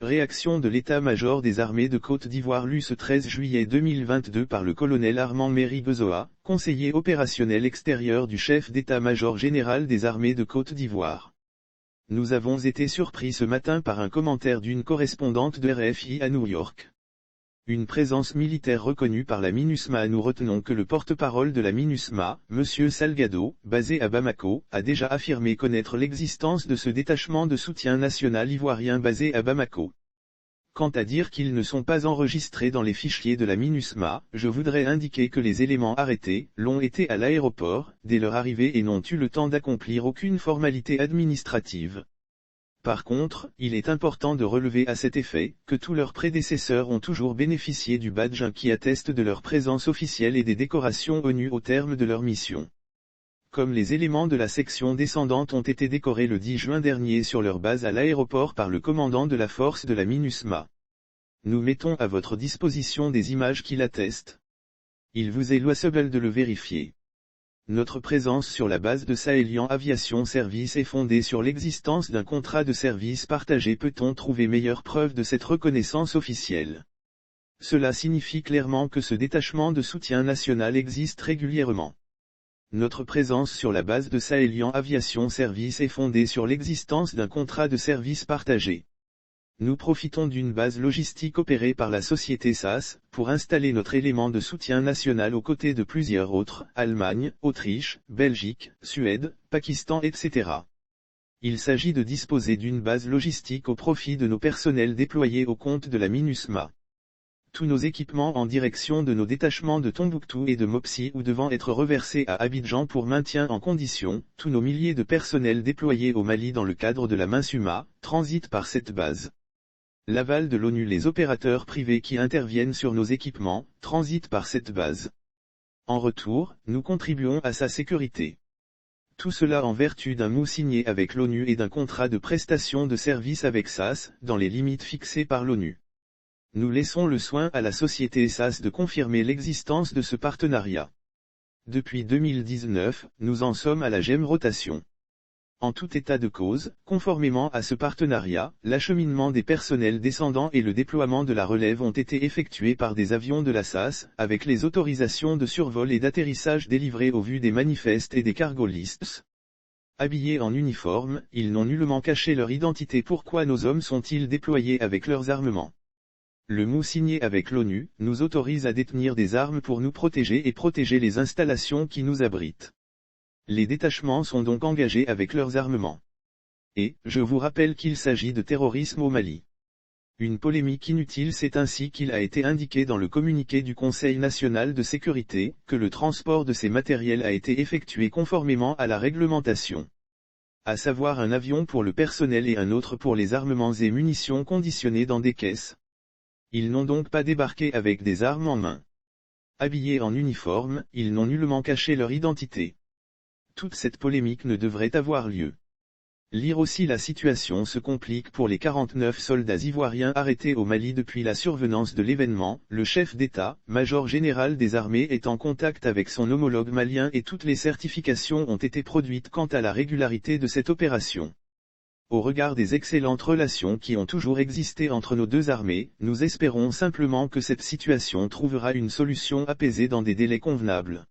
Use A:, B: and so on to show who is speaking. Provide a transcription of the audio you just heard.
A: Réaction de l'état-major des armées de Côte d'Ivoire lue ce 13 juillet 2022 par le colonel Armand Méry-Bezoa, conseiller opérationnel extérieur du chef d'état-major général des armées de Côte d'Ivoire. Nous avons été surpris ce matin par un commentaire d'une correspondante de RFI à New York. Une présence militaire reconnue par la MINUSMA. Nous retenons que le porte-parole de la MINUSMA, M. Salgado, basé à Bamako, a déjà affirmé connaître l'existence de ce détachement de soutien national ivoirien basé à Bamako. Quant à dire qu'ils ne sont pas enregistrés dans les fichiers de la MINUSMA, je voudrais indiquer que les éléments arrêtés l'ont été à l'aéroport, dès leur arrivée et n'ont eu le temps d'accomplir aucune formalité administrative. Par contre, il est important de relever à cet effet, que tous leurs prédécesseurs ont toujours bénéficié du badge qui atteste de leur présence officielle et des décorations ONU au terme de leur mission. Comme les éléments de la section descendante ont été décorés le 10 juin dernier sur leur base à l'aéroport par le commandant de la force de la MINUSMA. Nous mettons à votre disposition des images qui l'attestent. Il vous est loisible de le vérifier. Notre présence sur la base de Sahelian Aviation Service est fondée sur l'existence d'un contrat de service partagé. Peut-on trouver meilleure preuve de cette reconnaissance officielle? Cela signifie clairement que ce détachement de soutien national existe régulièrement. Notre présence sur la base de Sahelian Aviation Service est fondée sur l'existence d'un contrat de service partagé. Nous profitons d'une base logistique opérée par la société SAS, pour installer notre élément de soutien national aux côtés de plusieurs autres, Allemagne, Autriche, Belgique, Suède, Pakistan etc. Il s'agit de disposer d'une base logistique au profit de nos personnels déployés au compte de la MINUSMA. Tous nos équipements en direction de nos détachements de Tombouctou et de Mopti ou devant être reversés à Abidjan pour maintien en condition, tous nos milliers de personnels déployés au Mali dans le cadre de la MINUSMA, transitent par cette base. L'aval de l'ONU. Les opérateurs privés qui interviennent sur nos équipements, transitent par cette base. En retour, nous contribuons à sa sécurité. Tout cela en vertu d'un MOU signé avec l'ONU et d'un contrat de prestation de services avec SAS, dans les limites fixées par l'ONU. Nous laissons le soin à la société SAS de confirmer l'existence de ce partenariat. Depuis 2019, nous en sommes à la GEM rotation. En tout état de cause, conformément à ce partenariat, l'acheminement des personnels descendants et le déploiement de la relève ont été effectués par des avions de la SAS, avec les autorisations de survol et d'atterrissage délivrées au vu des manifestes et des cargo lists. Habillés en uniforme, ils n'ont nullement caché leur identité. Pourquoi nos hommes sont-ils déployés avec leurs armements? Le MOU signé avec l'ONU nous autorise à détenir des armes pour nous protéger et protéger les installations qui nous abritent. Les détachements sont donc engagés avec leurs armements. Et, je vous rappelle qu'il s'agit de terrorisme au Mali. Une polémique inutile. C'est ainsi qu'il a été indiqué dans le communiqué du Conseil national de sécurité, que le transport de ces matériels a été effectué conformément à la réglementation. À savoir un avion pour le personnel et un autre pour les armements et munitions conditionnés dans des caisses. Ils n'ont donc pas débarqué avec des armes en main. Habillés en uniforme, ils n'ont nullement caché leur identité. Toute cette polémique ne devrait avoir lieu. Lire aussi. La situation se complique pour les 49 soldats ivoiriens arrêtés au Mali depuis la survenance de l'événement. Le chef d'État, major général des armées, est en contact avec son homologue malien et toutes les certifications ont été produites quant à la régularité de cette opération. Au regard des excellentes relations qui ont toujours existé entre nos deux armées, nous espérons simplement que cette situation trouvera une solution apaisée dans des délais convenables.